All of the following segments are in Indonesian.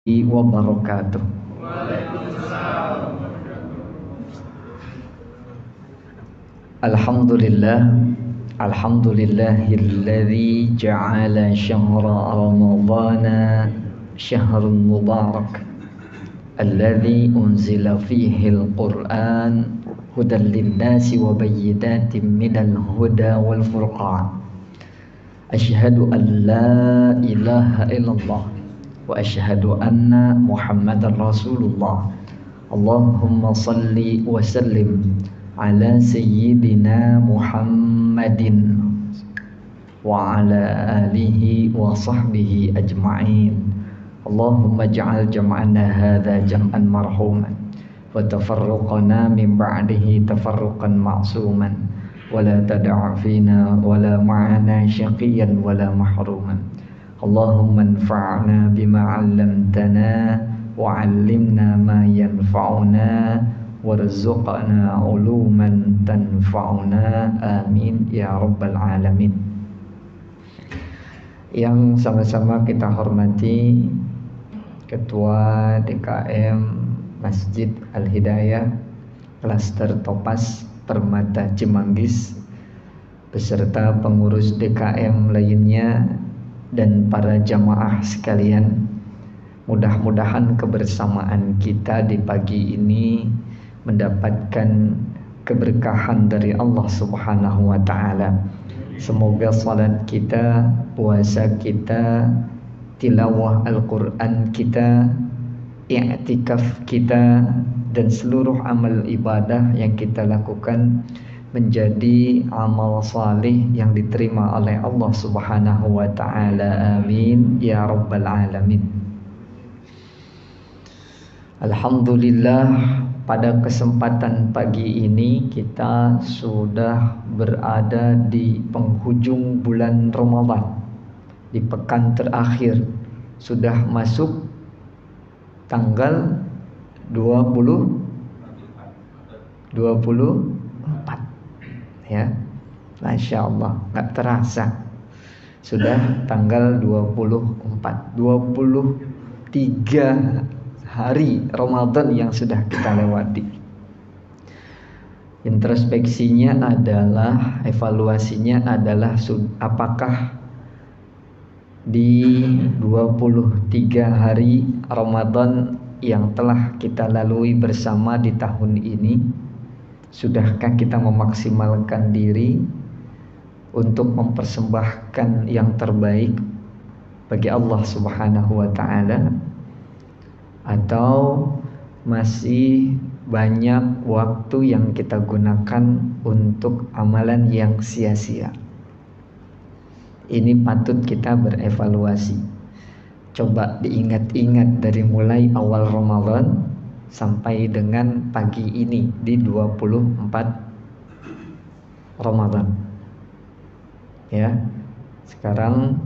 wabarakatuh. Alhamdulillah, alhamdulillahilladzi ja'ala syahra ramadhana syahrun mubarak alladzi unzila fihi al-Qur'an hudan lin-nasi wa bayyinatin minal huda wal furqan. Asyhadu an la ilaha illallah wa asyhadu anna Muhammadar Rasulullah. Allahumma salli wa sallim ala sayyidina Muhammadin wa ala alihi wa sahbihi ajma'in. Allahumma ja'al jam'ana hadha jam'an marhuman wa tafarruqana min ba'dihi tafarruqan ma'suman wa la tad'a fina wa la ma'ana syaqiyan wa la mahruman. Allahumma anfa'na bima 'allamtana wa 'allimna ma yanfa'una warzuqna 'uluman tanfa'una, amin ya rabbal alamin. Yang sama-sama kita hormati Ketua DKM Masjid Al-Hidayah Klaster Topas Permata Cimanggis beserta pengurus DKM lainnya dan para jamaah sekalian, mudah-mudahan kebersamaan kita di pagi ini mendapatkan keberkahan dari Allah Subhanahu wa ta'ala. Semoga salat kita, puasa kita, tilawah Al-Quran kita, i'tikaf kita, dan seluruh amal ibadah yang kita lakukan menjadi amal salih yang diterima oleh Allah Subhanahu wa ta'ala, amin ya rabbal alamin. Alhamdulillah, pada kesempatan pagi ini kita sudah berada di penghujung bulan Ramadan, di pekan terakhir, sudah masuk tanggal 24 ya, Masya Allah, gak terasa sudah tanggal 23 hari Ramadan yang sudah kita lewati. Introspeksinya adalah, evaluasinya adalah apakah di 23 hari Ramadan yang telah kita lalui bersama di tahun ini, sudahkah kita memaksimalkan diri untuk mempersembahkan yang terbaik bagi Allah Subhanahu wa ta'ala, atau masih banyak waktu yang kita gunakan untuk amalan yang sia-sia? Ini patut kita berevaluasi. Coba diingat-ingat dari mulai awal Ramadan sampai dengan pagi ini di 24 Ramadan. Ya, sekarang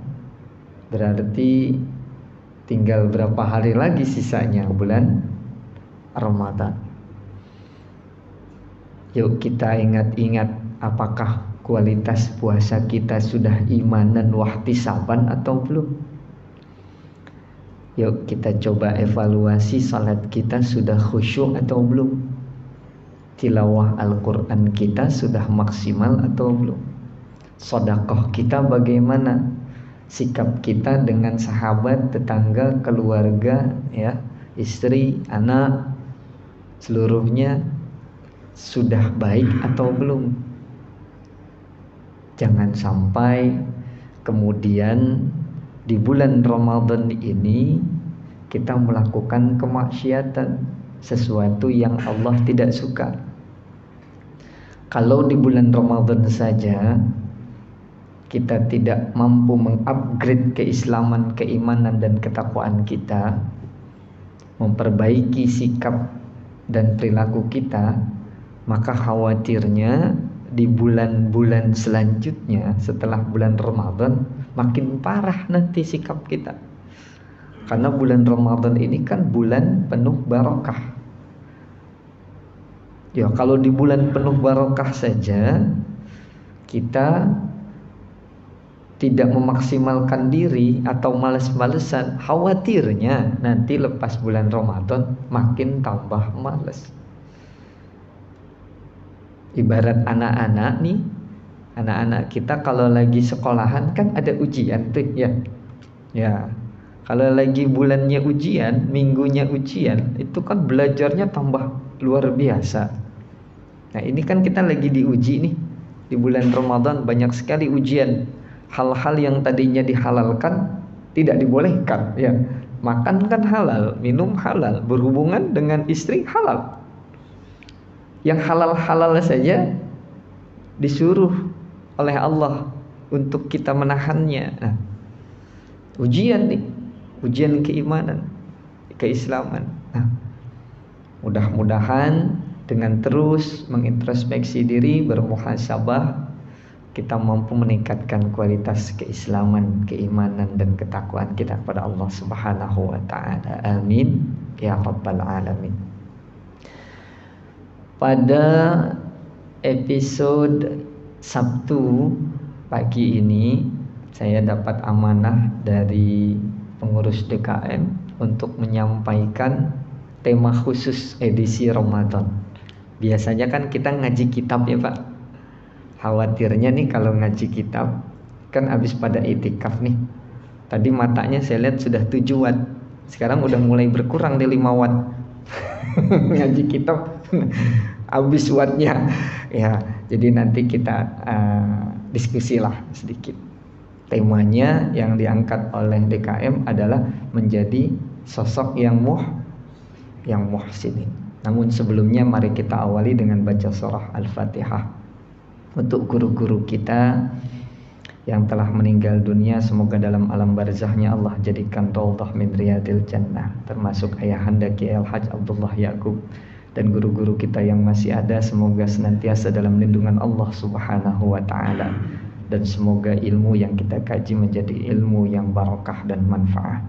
berarti tinggal berapa hari lagi sisanya bulan Ramadan. Yuk kita ingat-ingat, apakah kualitas puasa kita sudah imanan wahtisaban atau belum? Yuk kita coba evaluasi, salat kita sudah khusyuk atau belum? Tilawah Al-Quran kita sudah maksimal atau belum? Sedekah kita bagaimana? Sikap kita dengan sahabat, tetangga, keluarga, ya, istri, anak, seluruhnya sudah baik atau belum? Jangan sampai kemudian di bulan Ramadan ini kita melakukan kemaksiatan, sesuatu yang Allah tidak suka. Kalau di bulan Ramadan saja kita tidak mampu mengupgrade keislaman, keimanan dan ketakwaan kita, memperbaiki sikap dan perilaku kita, maka khawatirnya di bulan-bulan selanjutnya setelah bulan Ramadan makin parah nanti sikap kita. Karena bulan Ramadan ini kan bulan penuh barokah. Ya, kalau di bulan penuh barokah saja kita tidak memaksimalkan diri atau males-malesan, khawatirnya nanti lepas bulan Ramadan makin tambah males. Ibarat anak-anak nih, anak-anak kita kalau lagi sekolahan kan ada ujian tuh ya. Ya, kalau lagi bulannya ujian, minggunya ujian, itu kan belajarnya tambah luar biasa. Nah ini kan kita lagi diuji nih, di bulan Ramadan banyak sekali ujian. Hal-hal yang tadinya dihalalkan tidak dibolehkan ya. Makan kan halal, minum halal, berhubungan dengan istri halal. Yang halal-halal saja disuruh oleh Allah untuk kita menahannya. Nah, ujian nih, ujian keimanan, keislaman. Nah, mudah-mudahan dengan terus mengintrospeksi diri, bermuhasabah, kita mampu meningkatkan kualitas keislaman, keimanan dan ketakwaan kita kepada Allah Subhanahu wa taala. Amin ya rabbal alamin. Pada episode Sabtu pagi ini saya dapat amanah dari pengurus DKM untuk menyampaikan tema khusus edisi Ramadan. Biasanya kan kita ngaji kitab ya Pak. Khawatirnya nih kalau ngaji kitab kan habis pada itikaf nih. Tadi matanya saya lihat sudah 7 watt. Sekarang udah mulai berkurang di 5 watt. Ngaji kitab habis wattnya. Ya, jadi nanti kita diskusilah sedikit. Temanya yang diangkat oleh DKM adalah menjadi sosok yang muhsinin. Namun sebelumnya mari kita awali dengan baca surah Al-Fatihah. Untuk guru-guru kita yang telah meninggal dunia, semoga dalam alam barzahnya Allah jadikan raudhah min riyadil jannah, termasuk ayahanda Kiai Al-Hajj Abdullah Yaqub, dan guru-guru kita yang masih ada, semoga senantiasa dalam lindungan Allah Subhanahu wa taala, dan semoga ilmu yang kita kaji menjadi ilmu yang barakah dan manfaat.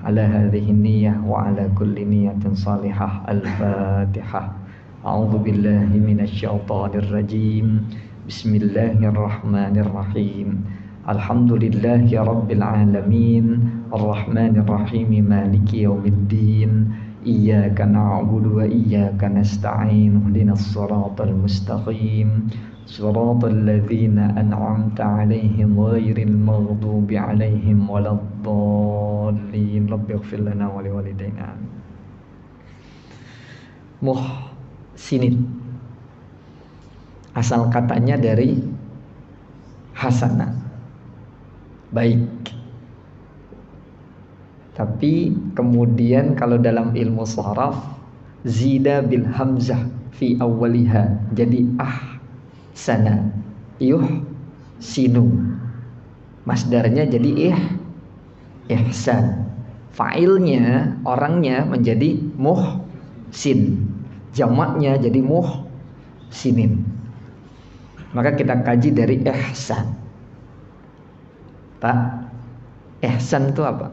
Ala hadhihi niyyah wa ala kulli niyatin salihah. Al-Fatihah. A'udzu billahi minasyaitonir rajim. Bismillahirrahmanirrahim. Alhamdulillahi rabbil alamin. Arrahmanir rahim. Maliki yaumiddin. Iyyaka na'budu wa iyyaka nasta'in. Ihdinas siratal mustaqim. Siratal ladzina an'amta 'alaihim ghairil maghdubi 'alaihim waladdallin. Rabbighfir lana wa liwalidayna. Muhsinin. Asal katanya dari hasanah, baik. Tapi kemudian kalau dalam ilmu sharaf zida bil hamzah fi awwaliha, jadi ahsana yuhsinu. Masdarnya jadi ihsan. Fa'ilnya, orangnya menjadi muhsin. Jamaknya jadi muhsinin. Maka kita kaji dari ihsan. Pak, ihsan itu apa?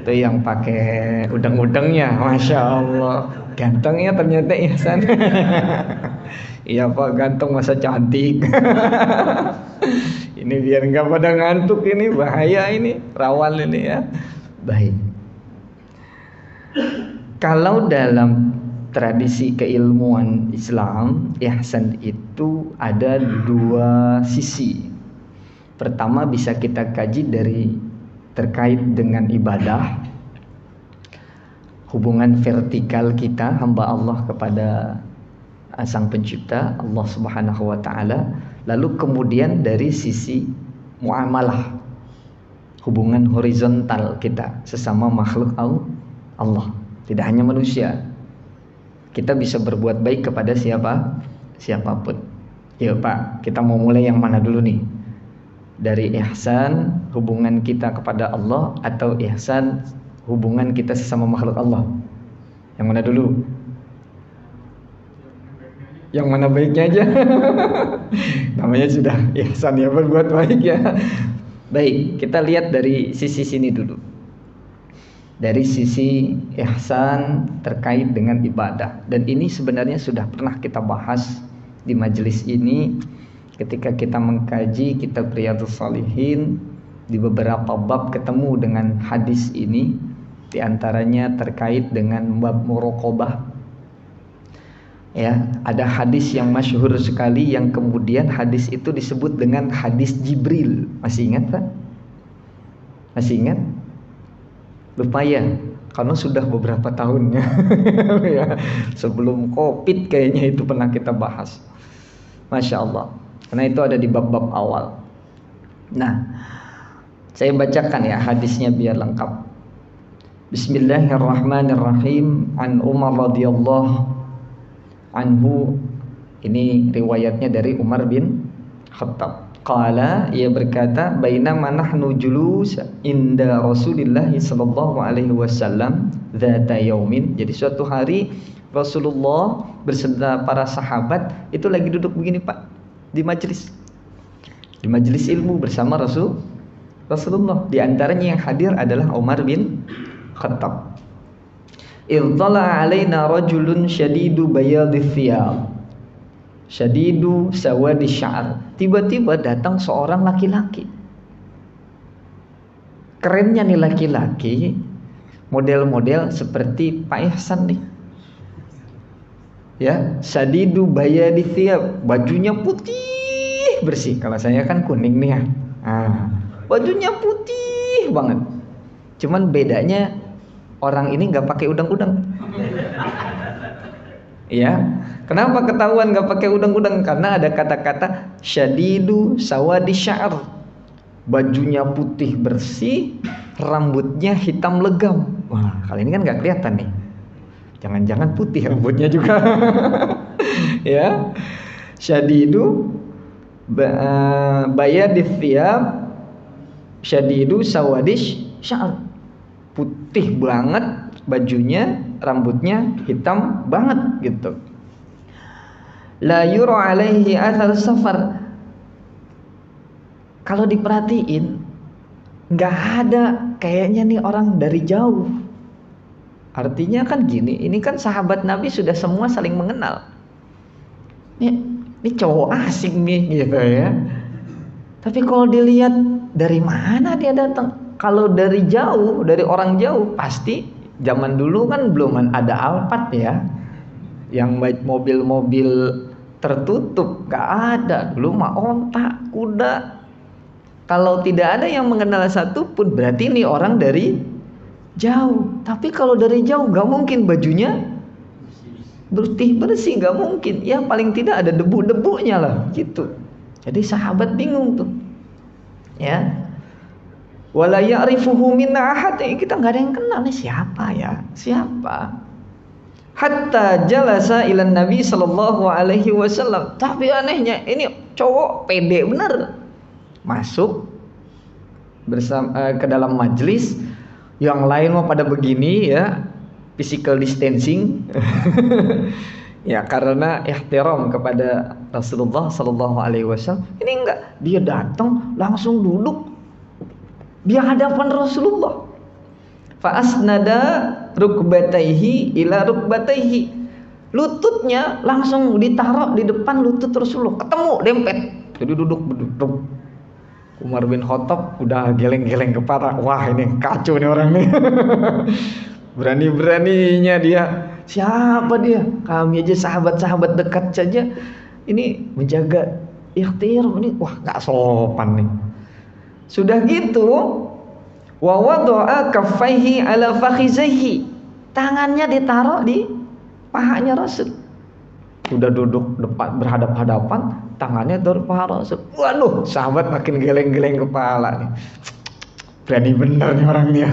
Itu yang pakai udeng-udengnya, masya Allah. Gantengnya ternyata ihsan. Iya Pak, ganteng masa cantik. Ini biar nggak pada ngantuk, ini bahaya, ini rawan ini ya. Baik. Kalau dalam tradisi keilmuan Islam, ihsan itu ada 2 sisi. Pertama bisa kita kaji dari terkait dengan ibadah, hubungan vertikal kita hamba Allah kepada Sang Pencipta Allah Subhanahu wa taala. Lalu kemudian dari sisi muamalah, hubungan horizontal kita sesama makhluk Allah, tidak hanya manusia. Kita bisa berbuat baik kepada siapapun. Ya Pak, kita mau mulai yang mana dulu nih? Dari ihsan hubungan kita kepada Allah atau ihsan hubungan kita sesama makhluk Allah? Yang mana dulu? Yang mana baiknya aja. Namanya sudah ihsan ya, berbuat baik ya. Baik, kita lihat dari sisi sini dulu. Dari sisi ihsan terkait dengan ibadah. Dan ini sebenarnya sudah pernah kita bahas di majelis ini Ketika kita mengkaji kitab Riyadhus Shalihin, di beberapa bab ketemu dengan hadis ini, di antaranya terkait dengan bab muraqabah. Ya, ada hadis yang masyhur sekali yang kemudian hadis itu disebut dengan hadis Jibril. Masih ingat Pak? Masih ingat? Lupa ya, karena sudah beberapa tahunnya. Ya, sebelum Covid kayaknya itu pernah kita bahas. Masya Allah. Karena itu ada di bab-bab awal. Nah, saya bacakan ya hadisnya biar lengkap. Bismillahirrahmanirrahim. An Umar radhiyallahu anhu, ini riwayatnya dari Umar bin Khattab. Qala, ia berkata, bainama nahnu julus inda Rasulillah sallallahu alaihi wasallam dzata yaumin. Jadi suatu hari Rasulullah beserta para sahabat itu lagi duduk begini Pak, di majelis ilmu bersama Rasulullah. Di antaranya yang hadir adalah Umar bin Khattab. Idtala alaina rajulun syadidu bayadith thiyab, syadidu sawadi sya'r. Tiba-tiba datang seorang laki-laki. Kerennya nih laki-laki, model-model seperti Pak Ihsan nih. Ya, syadidu bayadith thiyab, bajunya putih bersih. Kalau saya kan kuning nih ya. Bajunya putih banget. Cuman bedanya orang ini nggak pakai udang-udang. Ya, kenapa ketahuan nggak pakai udang-udang? Karena ada kata-kata syadidu sawadi sya'r, bajunya putih bersih, rambutnya hitam legam. Wah, kali ini kan nggak kelihatan nih. Jangan-jangan putih rambutnya juga. Ya, syadidu bayadith thiyab, syadidu sawadish sya'r, putih banget bajunya, rambutnya hitam banget gitu. La yura alaihi athar safar. Kalau diperhatiin nggak ada kayaknya nih orang dari jauh. Artinya kan gini, ini kan sahabat Nabi sudah semua saling mengenal. Ini cowok asing nih gitu ya. Tapi kalau dilihat dari mana dia datang? Kalau dari jauh, dari orang jauh, pasti zaman dulu kan belum ada Alphard ya, yang mobil-mobil tertutup, gak ada. Dulu mah onta, kuda. Kalau tidak ada yang mengenal satu pun, berarti ini orang dari jauh. Tapi kalau dari jauh gak mungkin bajunya bersih, gak mungkin. Ya paling tidak ada debu-debunya lah gitu. Jadi sahabat bingung tuh. Ya. Wala ya'rifuhu minna ahad, kita nggak ada yang kenal nih siapa ya, siapa. Hatta jalasa ilan Nabi sallallahu alaihi wasallam. Tapi anehnya ini cowok pede bener, masuk bersama ke dalam majelis, yang lain mau pada begini ya, physical distancing. Ya karena ihtiram kepada Rasulullah sallallahu alaihi wasallam. Ini enggak, dia datang langsung duduk di hadapan Rasulullah. Fa asnada rukbataihi ila rukbataihi. Lututnya langsung ditaruh di depan lutut Rasulullah. Ketemu dempet. Jadi duduk. Umar bin Khattab udah geleng-geleng kepala. Wah, ini kacau nih orang nih. Berani-beraninya dia. Siapa dia? Kami aja sahabat-sahabat dekat saja. Ini menjaga ikhtiar ini. Wah, gak sopan nih. Sudah gitu, wa wada'a kaffaihi ala fakhizaihi. Tangannya ditaruh di pahanya Rasul. Sudah duduk depan berhadap-hadapan, tangannya taruh paha Rasul. Waduh, sahabat makin geleng-geleng kepala nih. Berani bener nih orangnya.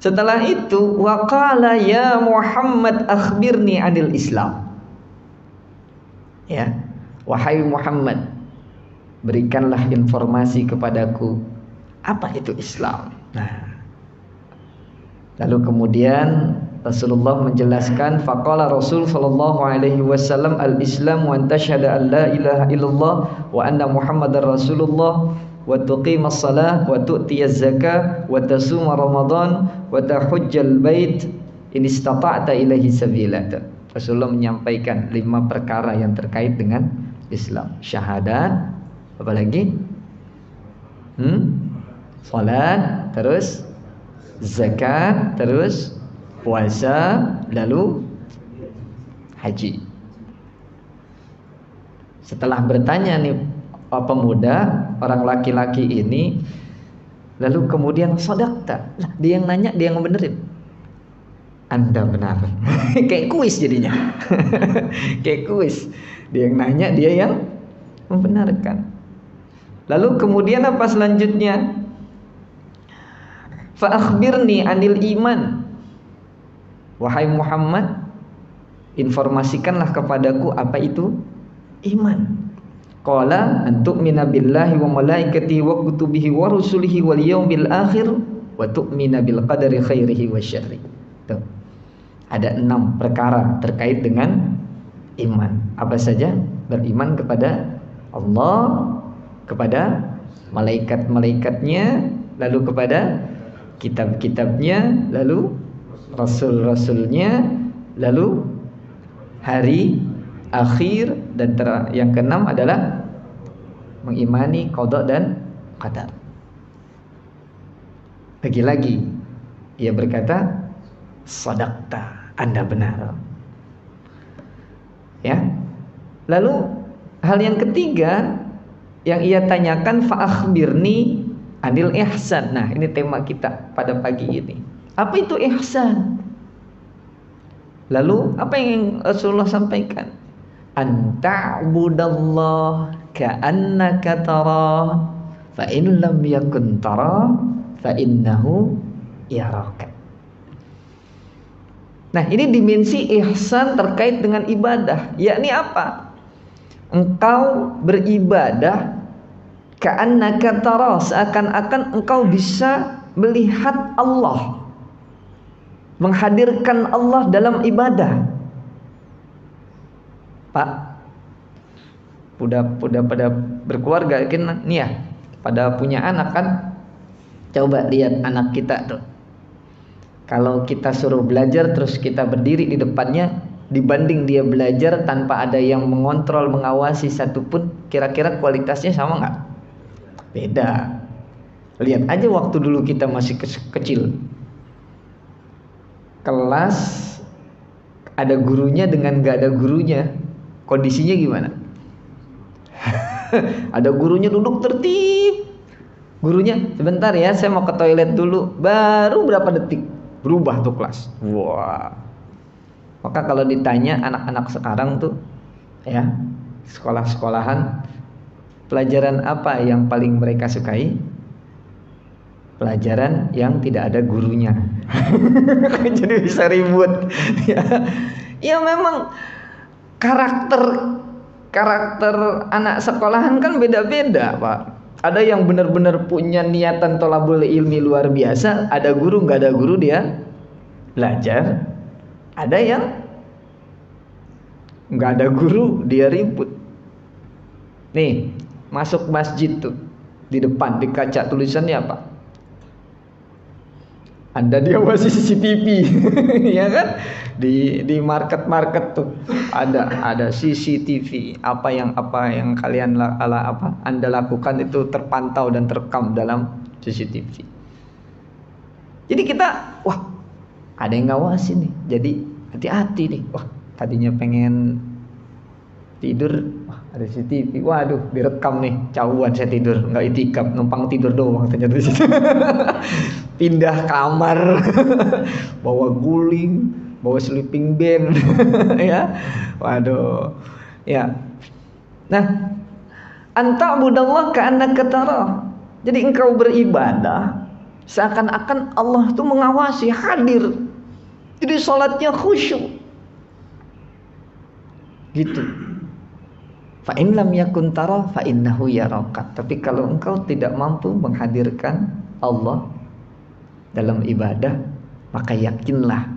Setelah itu, wa qala ya Muhammad akhbirni anil Islam. Ya, wahai Muhammad, berikanlah informasi kepadaku apa itu Islam. Nah, lalu kemudian Rasulullah menjelaskan, faqala Rasul sallallahu alaihi wasallam, al-Islam wa antashhada an la ilaha illallah wa anna Muhammadar Rasulullah wa tuqimas shalah wa tu'tiyaz zakah wa tasuma Ramadan wa tahujjal bait in istata'ta ilaihi sabila. Rasulullah menyampaikan 5 perkara yang terkait dengan Islam. Syahadat, apalagi? Salat, terus zakat, terus puasa, lalu haji. Setelah bertanya nih pemuda, orang laki-laki ini, lalu kemudian sadaqta. Lah, dia yang nanya, dia yang benerin. Anda benar. Kayak kuis jadinya. Kayak kuis. Dia yang nanya, dia yang membenarkan. Lalu kemudian apa selanjutnya? Fa akhbirni anil iman. Wahai Muhammad, informasikanlah kepadaku apa itu iman. Qala an tu'mina billahi wa malaikatihi wa kutubihi wa rusulihi wal yaumil akhir wa tu'mina bil qadari khairihi wa syarri. Tuh. Ada 6 perkara terkait dengan iman. Apa saja? Beriman kepada Allah, kepada malaikat-malaikatnya, lalu kepada kitab-kitabnya, lalu rasul-rasulnya, lalu hari akhir, dan yang keenam adalah mengimani qada dan qadar. Lagi-lagi ia berkata, sadaqta, Anda benar. Ya. Lalu hal yang ketiga yang ia tanyakan, fa akhbirni anil ihsan. Nah, ini tema kita pada pagi ini. Apa itu ihsan? Lalu apa yang Rasulullah sampaikan? Anta'budallah ka'annaka tarah fa in lam yakun tarah fa innahu yaraka. Nah, ini dimensi ihsan terkait dengan ibadah, yakni apa? Engkau beribadah ka'annaka tarah, seakan-akan engkau bisa melihat Allah, menghadirkan Allah dalam ibadah. Pak, udah pada berkeluarga kan nih ya, pada punya anak kan. Coba lihat anak kita tuh. Kalau kita suruh belajar terus kita berdiri di depannya, dibanding dia belajar tanpa ada yang mengontrol, mengawasi satupun, kira-kira kualitasnya sama nggak? Beda. Lihat aja waktu dulu kita masih kecil. Kelas ada gurunya dengan nggak ada gurunya, kondisinya gimana? Ada gurunya duduk tertib, gurunya sebentar ya, saya mau ke toilet dulu, baru berapa detik berubah tuh kelas. Wah. Maka kalau ditanya anak-anak sekarang tuh ya, sekolah-sekolahan, pelajaran apa yang paling mereka sukai? Pelajaran yang tidak ada gurunya. Jadi bisa ribut. Ya memang karakter anak sekolahan kan beda-beda, Pak. Ada yang benar-benar punya niatan thalabul ilmi luar biasa, ada guru, nggak ada guru dia belajar. Ada yang nggak ada guru dia ribut. Nih, masuk masjid tuh, di depan di kaca tulisannya apa? Anda diawasi CCTV. Ya kan? Di market tuh ada CCTV. Apa yang kalian Anda lakukan itu terpantau dan terekam dalam CCTV. Jadi kita, wah, ada yang ngawasi nih. Jadi hati-hati nih. Wah, tadinya pengen tidur, wah, ada CCTV. Waduh, direkam nih. Jauhan saya tidur, nggak itikaf, numpang tidur doang ternyata di situ. Pindah kamar, bawa guling, bawa sleeping bag. Ya. Waduh. Ya. Nah, anta'budallah ka'annaka tarah. Jadi engkau beribadah seakan-akan Allah itu mengawasi, hadir. Jadi salatnya khusyuk. Gitu. Fa in lam yakun tara fa innahu yaraka. Tapi kalau engkau tidak mampu menghadirkan Allah dalam ibadah, maka yakinlah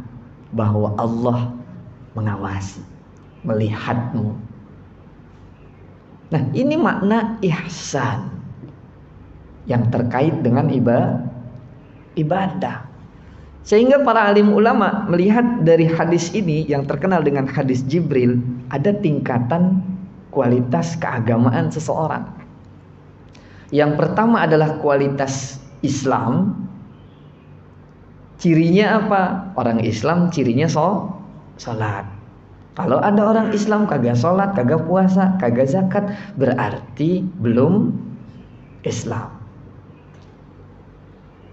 bahwa Allah mengawasi, melihatmu. Nah, ini makna ihsan yang terkait dengan ibadah. Sehingga para alim ulama melihat dari hadis ini yang terkenal dengan hadis Jibril, ada tingkatan kualitas keagamaan seseorang. Yang pertama adalah kualitas Islam. Cirinya apa? Orang Islam cirinya sholat. Kalau ada orang Islam kagak sholat, kagak puasa, kagak zakat, berarti belum Islam.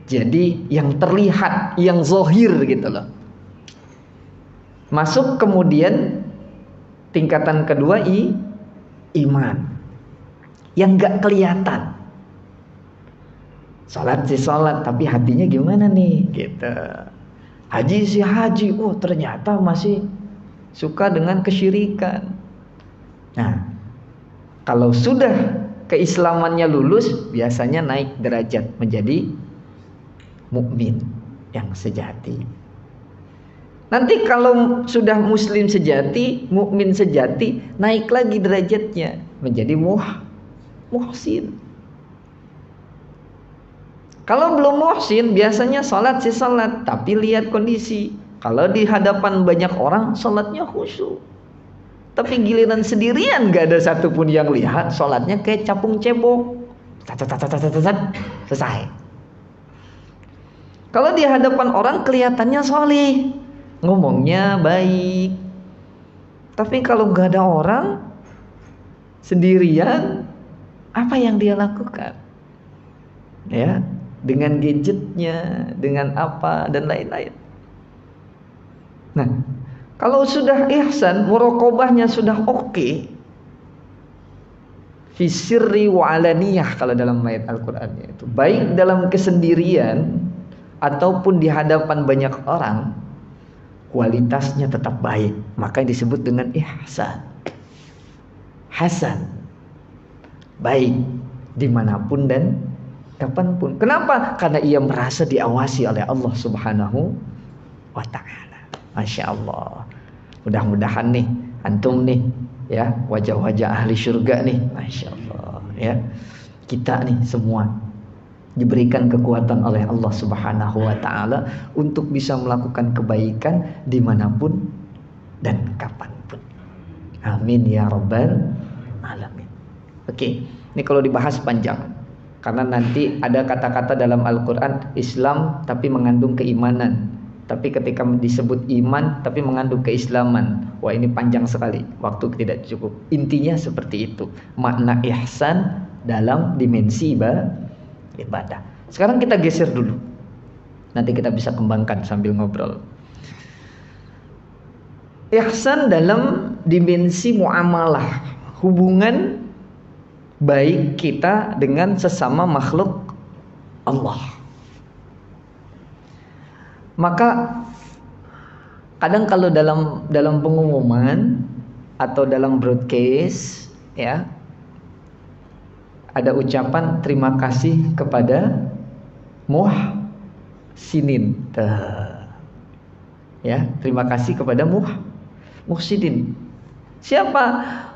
Jadi yang terlihat, yang zohir gitu loh. Masuk kemudian tingkatan kedua iman. Yang gak kelihatan. Sholat sih sholat, tapi hatinya gimana nih? Gitu. Haji sih haji, oh ternyata masih suka dengan kesyirikan. Nah, kalau sudah keislamannya lulus, biasanya naik derajat menjadi mukmin yang sejati. Nanti kalau sudah muslim sejati, mukmin sejati, naik lagi derajatnya menjadi muhsin. Kalau belum muhsin, biasanya sholat sih sholat, tapi lihat kondisi. Kalau di hadapan banyak orang, sholatnya khusyuk. Tapi giliran sendirian, gak ada satupun yang lihat, sholatnya kayak capung cebok. Selesai. Kalau di hadapan orang kelihatannya soleh, ngomongnya baik. Tapi kalau gak ada orang, sendirian, apa yang dia lakukan? Ya, dengan gadgetnya, dengan apa dan lain-lain. Nah, kalau sudah ihsan, muraqabahnya sudah oke, fi sirri wa alaniyah kalau dalam ayat Al-Qur'an itu, baik dalam kesendirian ataupun di hadapan banyak orang, kualitasnya tetap baik, maka disebut dengan ihsan. Hasan, baik dimanapun dan kapanpun. Kenapa? Karena ia merasa diawasi oleh Allah Subhanahu wa ta'ala. Masya Allah. Mudah-mudahan nih antum nih ya, wajah-wajah ahli surga nih, Masya Allah ya. Kita nih semua diberikan kekuatan oleh Allah Subhanahu wa ta'ala untuk bisa melakukan kebaikan dimanapun dan kapanpun. Amin ya rabbal alamin. Oke, ini kalau dibahas panjang, karena nanti ada kata-kata dalam Al-Quran Islam tapi mengandung keimanan, tapi ketika disebut iman tapi mengandung keislaman. Wah, ini panjang sekali, waktu tidak cukup. Intinya seperti itu makna ihsan dalam dimensi ibadah. Sekarang kita geser dulu, nanti kita bisa kembangkan sambil ngobrol. Ihsan dalam dimensi muamalah, hubungan baik kita dengan sesama makhluk Allah. Maka kadang kalau dalam pengumuman atau dalam broadcast ya, ada ucapan terima kasih kepada muhsinin. Ya, terima kasih kepada muhsinin. Siapa?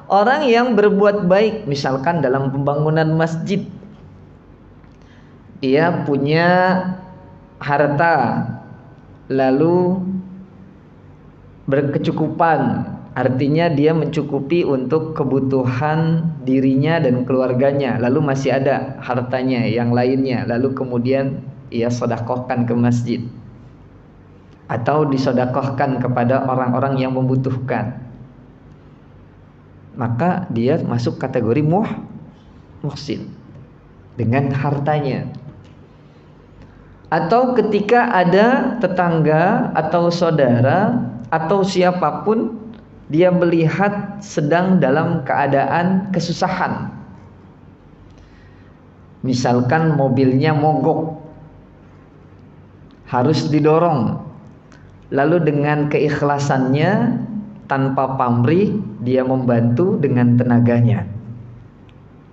Orang yang berbuat baik, misalkan dalam pembangunan masjid. Dia punya harta, lalu berkecukupan, artinya dia mencukupi untuk kebutuhan dirinya dan keluarganya, lalu masih ada hartanya yang lainnya, lalu kemudian ia sedekahkan ke masjid atau disedekahkan kepada orang-orang yang membutuhkan, maka dia masuk kategori muhsin dengan hartanya. Atau ketika ada tetangga atau saudara atau siapapun, dia melihat sedang dalam keadaan kesusahan, misalkan mobilnya mogok, harus didorong, lalu dengan keikhlasannya tanpa pamrih dia membantu dengan tenaganya,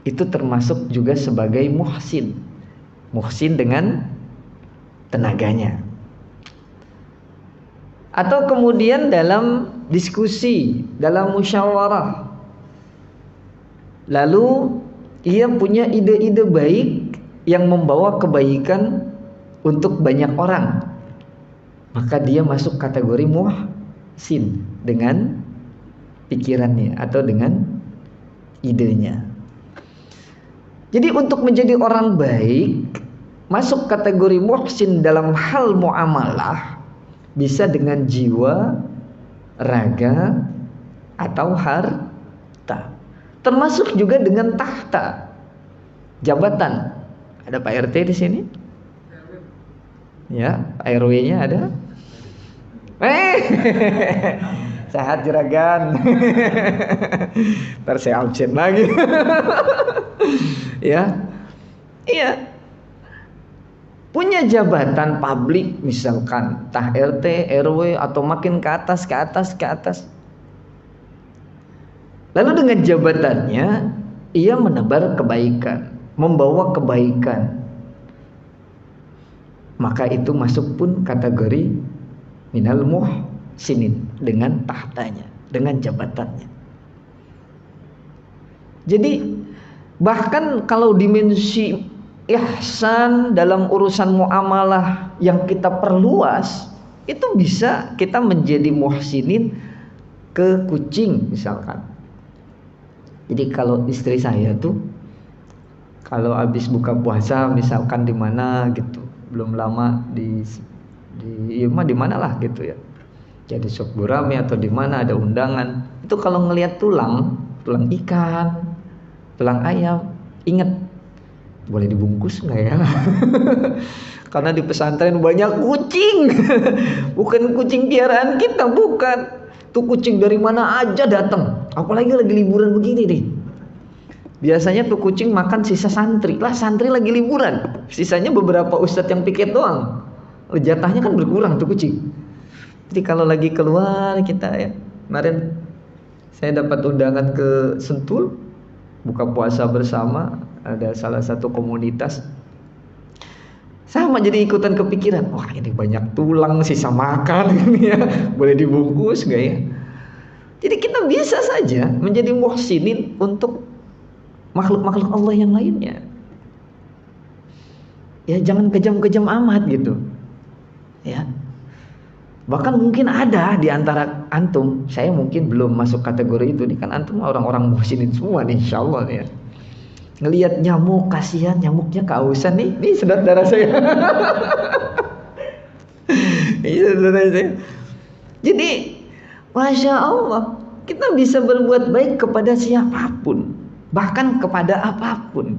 itu termasuk juga sebagai muhsin dengan tenaganya. Atau kemudian dalam diskusi, dalam musyawarah, lalu ia punya ide-ide baik yang membawa kebaikan untuk banyak orang, maka dia masuk kategori muhsin dengan pikirannya atau dengan idenya. Jadi untuk menjadi orang baik, masuk kategori muhsin dalam hal muamalah, bisa dengan jiwa, raga, atau harta. Termasuk juga dengan tahta, jabatan. Ada Pak RT di sini? Ya, Pak RW-nya ada? Sehat juragan. Ntar saya absen lagi. Ya, iya. Punya jabatan publik misalkan, entah RT, RW atau makin ke atas, ke atas, ke atas. Lalu dengan jabatannya, ia menebar kebaikan, membawa kebaikan. Maka itu masuk pun kategori minal muhsinin dengan tahtanya, dengan jabatannya. Jadi bahkan kalau dimensi ihsan dalam urusan muamalah yang kita perluas, itu bisa kita menjadi muhsinin ke kucing misalkan. Jadi kalau istri saya tuh kalau habis buka puasa misalkan di mana gitu, belum lama di mana lah gitu ya. Jadi sop gurame atau di mana ada undangan, itu kalau ngelihat tulang ikan, tulang ayam, ingat boleh dibungkus nggak ya? Karena di pesantren banyak kucing. Bukan kucing piaraan kita, bukan. Tuh kucing dari mana aja datang. Apalagi lagi liburan begini nih. Biasanya tuh kucing makan sisa santri. Lah santri lagi liburan. Sisanya beberapa ustadz yang piket doang. Jatahnya kan berkurang tuh kucing. Jadi kalau lagi keluar kita ya. Kemarin saya dapat undangan ke Sentul. Buka puasa bersama. Ada salah satu komunitas. Sama jadi ikutan kepikiran. Wah ini banyak tulang sisa makan ya. Boleh dibungkus gak ya? Jadi kita bisa saja menjadi muhsinin untuk makhluk-makhluk Allah yang lainnya. Ya jangan kejam-kejam amat gitu. Ya. Bahkan mungkin ada di antara antum, saya mungkin belum masuk kategori itu nih, kan antum orang-orang muhsinin semua nih insyaallah ya. Ngelihat nyamuk, kasihan nyamuknya kehausan nih saudara saya. Ini saudara saya. Jadi Masya Allah, kita bisa berbuat baik kepada siapapun, bahkan kepada apapun,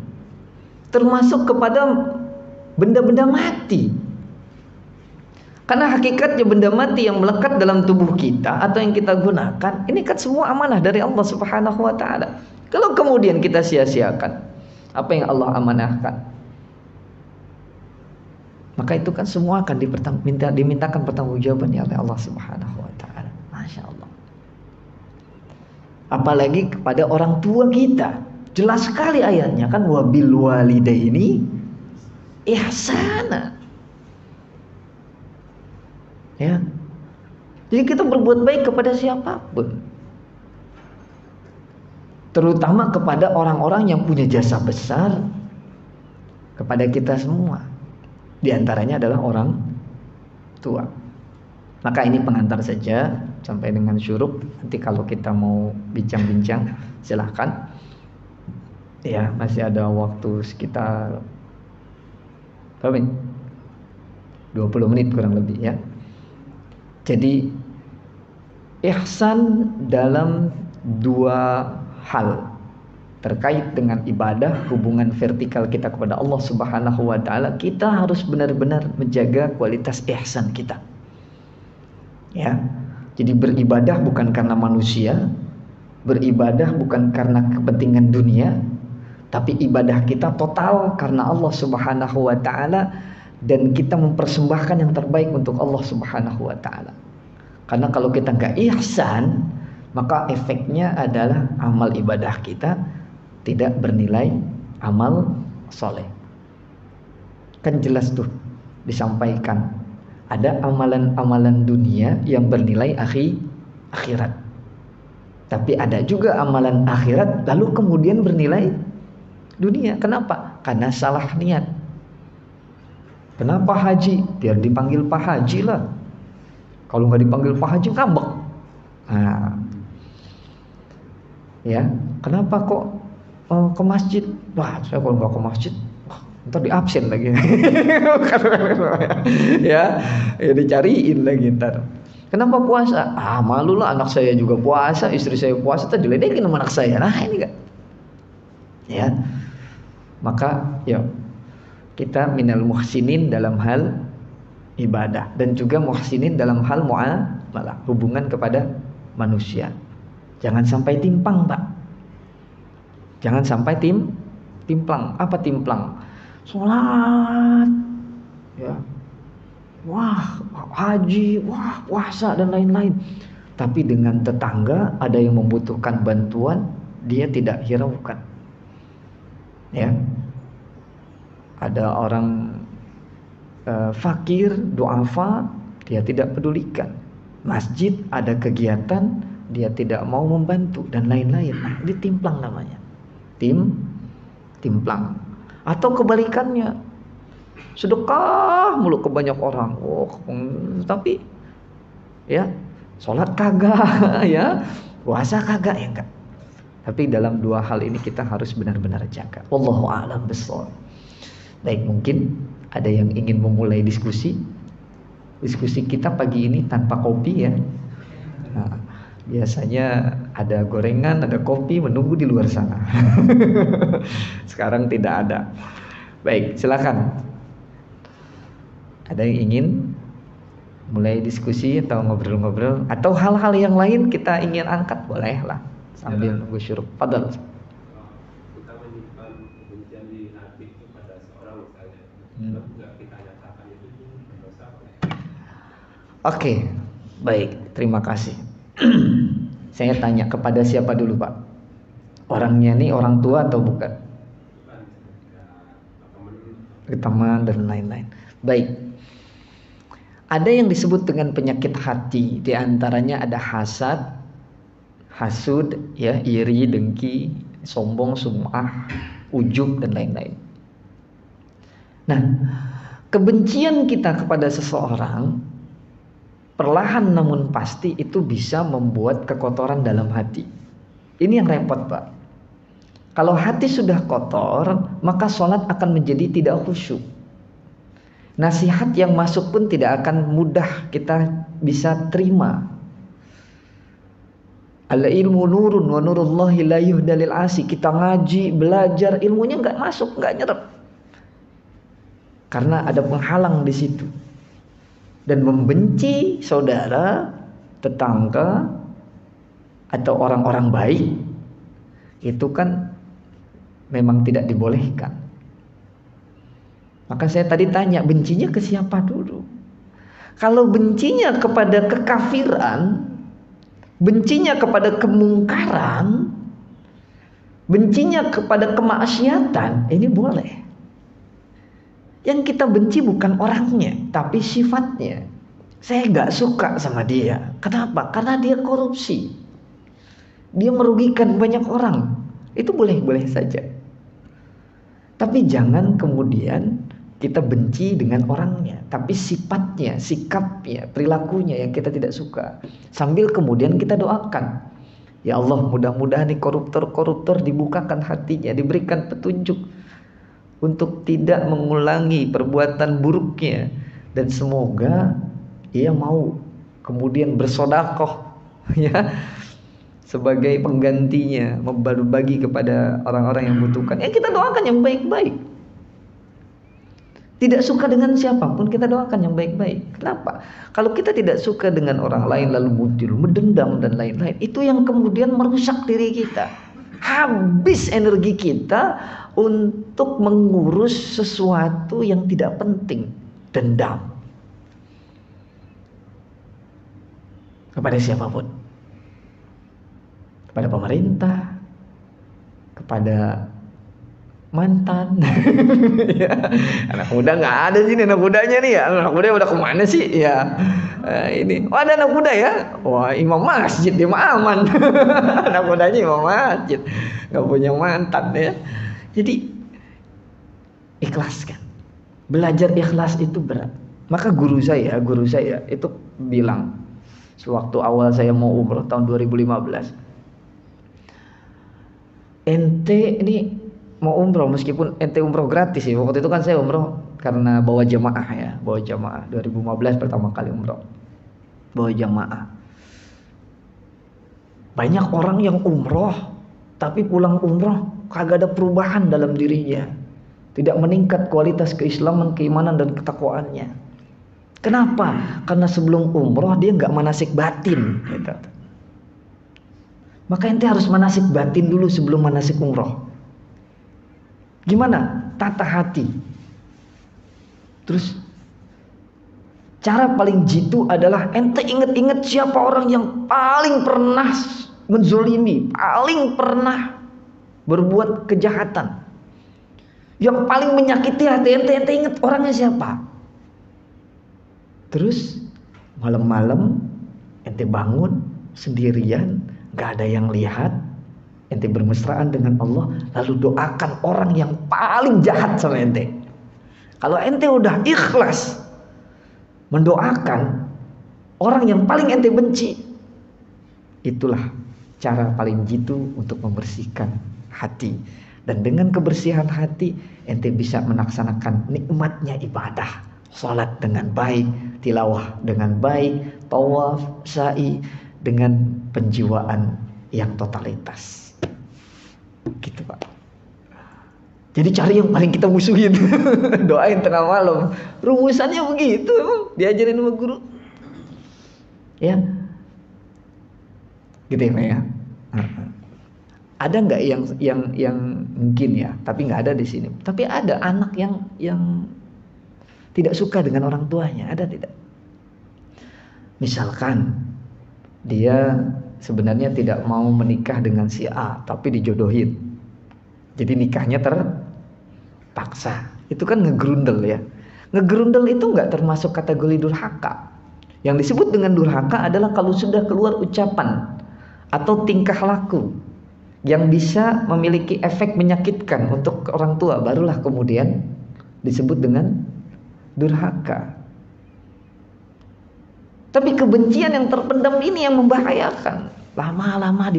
termasuk kepada benda-benda mati. Karena hakikatnya benda mati yang melekat dalam tubuh kita atau yang kita gunakan, ini kan semua amanah dari Allah Subhanahu wa Ta'ala. Kalau kemudian kita sia-siakan apa yang Allah amanahkan, maka itu kan semua akan dimintakan pertanggungjawabannya oleh Allah Subhanahu wa Ta'ala. Masya Allah. Apalagi kepada orang tua kita. Jelas sekali ayatnya kan, wabil walidaini ihsana. Ya. Jadi kita berbuat baik kepada siapapun. Terutama kepada orang-orang yang punya jasa besar kepada kita semua. Di antaranya adalah orang tua. Maka ini pengantar saja sampai dengan syuruk. Nanti kalau kita mau bincang-bincang silahkan. Ya, masih ada waktu sekitar berapa menit? 20 menit kurang lebih ya. Jadi ihsan dalam dua hal terkait dengan ibadah, hubungan vertikal kita kepada Allah Subhanahu wa Ta'ala, kita harus benar-benar menjaga kualitas ihsan kita. Ya. Jadi beribadah bukan karena manusia, beribadah bukan karena kepentingan dunia, tapi ibadah kita total karena Allah Subhanahu wa Ta'ala, dan kita mempersembahkan yang terbaik untuk Allah Subhanahu wa Ta'ala. Karena kalau kita nggak ihsan, maka efeknya adalah amal ibadah kita tidak bernilai amal soleh. Kan jelas tuh disampaikan, ada amalan-amalan dunia yang bernilai akhirat. Tapi ada juga amalan akhirat lalu kemudian bernilai dunia. Kenapa? Karena salah niat. Kenapa haji? Biar dipanggil Pak Haji lah. Kalau nggak dipanggil Pak Haji ngambek. Nah, ya, kenapa kok ke masjid? Wah, saya kalau nggak ke masjid, ntar di absen lagi. ya dicariin lagi ntar. Kenapa puasa? Malu lah, anak saya juga puasa, istri saya puasa, tadi diledekin sama anak saya. Nah ini kan, ya. Maka ya kita minal muhsinin dalam hal ibadah dan juga muhsinin dalam hal muamalah, hubungan kepada manusia. Jangan sampai timpang, Pak. Jangan sampai timplang. Apa timplang? Sholat, ya, wah haji, wah puasa dan lain-lain. Tapi dengan tetangga ada yang membutuhkan bantuan, dia tidak hiraukan. Ya, ada orang fakir, duafa, dia tidak pedulikan. Masjid ada kegiatan, dia tidak mau membantu dan lain-lain. Nah, ini timplang namanya. Timplang. Atau kebalikannya, sedekah mulu ke banyak orang. Tapi ya sholat kagak, ya puasa kagak, ya enggak. Tapi dalam dua hal ini kita harus benar-benar jaga. Wallahu a'lam bishawab. Baik, mungkin ada yang ingin memulai diskusi kita pagi ini tanpa kopi, ya. Nah, biasanya ada gorengan, ada kopi menunggu di luar sana. Sekarang tidak ada. Baik, silakan. Ada yang ingin mulai diskusi atau ngobrol-ngobrol atau hal-hal yang lain kita ingin angkat, boleh lah sambil nunggu syuruk. Fadal. Kita menyimpan kebencian di hati kepada seorang misalnya, enggak kita nyatakan itu dosa. Oke, baik, terima kasih. Saya tanya kepada siapa dulu, Pak? Orangnya nih orang tua atau bukan? Teman dan lain-lain. Baik. Ada yang disebut dengan penyakit hati. Di antaranya ada hasud, ya, iri, dengki, sombong, sum'ah, ujub dan lain-lain. Nah, kebencian kita kepada seseorang perlahan namun pasti itu bisa membuat kekotoran dalam hati. Ini yang repot, Pak. Kalau hati sudah kotor, maka sholat akan menjadi tidak khusyuk. Nasihat yang masuk pun tidak akan mudah kita bisa terima. Al-ilmu nurun wa nurullahi la yuhdalil asi. Kita ngaji, belajar, ilmunya nggak masuk, nggak nyerap. Karena ada penghalang di situ. Dan membenci saudara, tetangga, atau orang-orang baik, itu kan memang tidak dibolehkan. Maka saya tadi tanya, bencinya ke siapa dulu? Kalau bencinya kepada kekafiran, bencinya kepada kemungkaran, bencinya kepada kemaksiatan, ini boleh. Yang kita benci bukan orangnya, tapi sifatnya. Saya gak suka sama dia. Kenapa? Karena dia korupsi. Dia merugikan banyak orang. Itu boleh-boleh saja. Tapi jangan kemudian kita benci dengan orangnya, tapi sifatnya, sikapnya, perilakunya yang kita tidak suka. Sambil kemudian kita doakan, ya Allah, mudah-mudahan nih koruptor-koruptor dibukakan hatinya, diberikan petunjuk untuk tidak mengulangi perbuatan buruknya, dan semoga ia mau kemudian bersedekah, ya, sebagai penggantinya, membagi kepada orang-orang yang membutuhkan. Ya, kita doakan yang baik-baik. Tidak suka dengan siapapun, kita doakan yang baik-baik. Kenapa? Kalau kita tidak suka dengan orang lain lalu muncul mendendam dan lain-lain, itu yang kemudian merusak diri kita. Habis energi kita untuk mengurus sesuatu yang tidak penting. Dendam kepada siapapun, kepada pemerintah, kepada mantan. Ya. Anak muda nggak ada sini, anak mudanya nih ya. Anak muda udah kemana sih? Ya, ini. Oh, ada anak muda ya. Wah, imam masjid dia mah aman. Anak mudanya imam masjid, nggak punya mantan ya. Jadi ikhlaskan. Belajar ikhlas itu berat. Maka guru saya itu bilang, sewaktu awal saya mau umroh tahun 2015. ente ini mau umroh, meskipun ente umroh gratis ya. Waktu itu kan saya umroh karena bawa jamaah ya, bawa jamaah 2015 pertama kali umroh, bawa jamaah. Banyak orang yang umroh tapi pulang umroh kagak ada perubahan dalam dirinya, tidak meningkat kualitas keislaman, keimanan dan ketakwaannya. Kenapa? Karena sebelum umroh dia nggak manasik batin gitu. Maka ente harus manasik batin dulu sebelum manasik umroh. Gimana? Tata hati. Terus cara paling jitu adalah ente inget-inget siapa orang yang paling pernah menzolimi, paling pernah berbuat kejahatan, yang paling menyakiti hati ente inget orangnya siapa. Terus malam-malam ente bangun sendirian, gak ada yang lihat, ente bermesraan dengan Allah, lalu doakan orang yang paling jahat sama ente. Kalau ente udah ikhlas mendoakan orang yang paling ente benci, itulah cara paling jitu untuk membersihkan hati. Dan dengan kebersihan hati ente bisa melaksanakan nikmatnya ibadah, salat dengan baik, tilawah dengan baik, tawaf, sa'i dengan penjiwaan yang totalitas. Gitu Pak. Jadi cari yang paling kita musuhin. Doain tengah malam. Rumusannya begitu emang, diajarin sama guru. Ya. Gitu ya Pak ya. Ada nggak yang mungkin ya, tapi nggak ada di sini. Tapi ada anak yang tidak suka dengan orang tuanya, ada tidak? Misalkan dia sebenarnya tidak mau menikah dengan si A, tapi dijodohin. Jadi nikahnya terpaksa. Itu kan ngegrundel ya. Ngegrundel itu nggak termasuk kategori durhaka. Yang disebut dengan durhaka adalah kalau sudah keluar ucapan atau tingkah laku yang bisa memiliki efek menyakitkan untuk orang tua, barulah kemudian disebut dengan durhaka. Tapi kebencian yang terpendam ini yang membahayakan. Lama-lama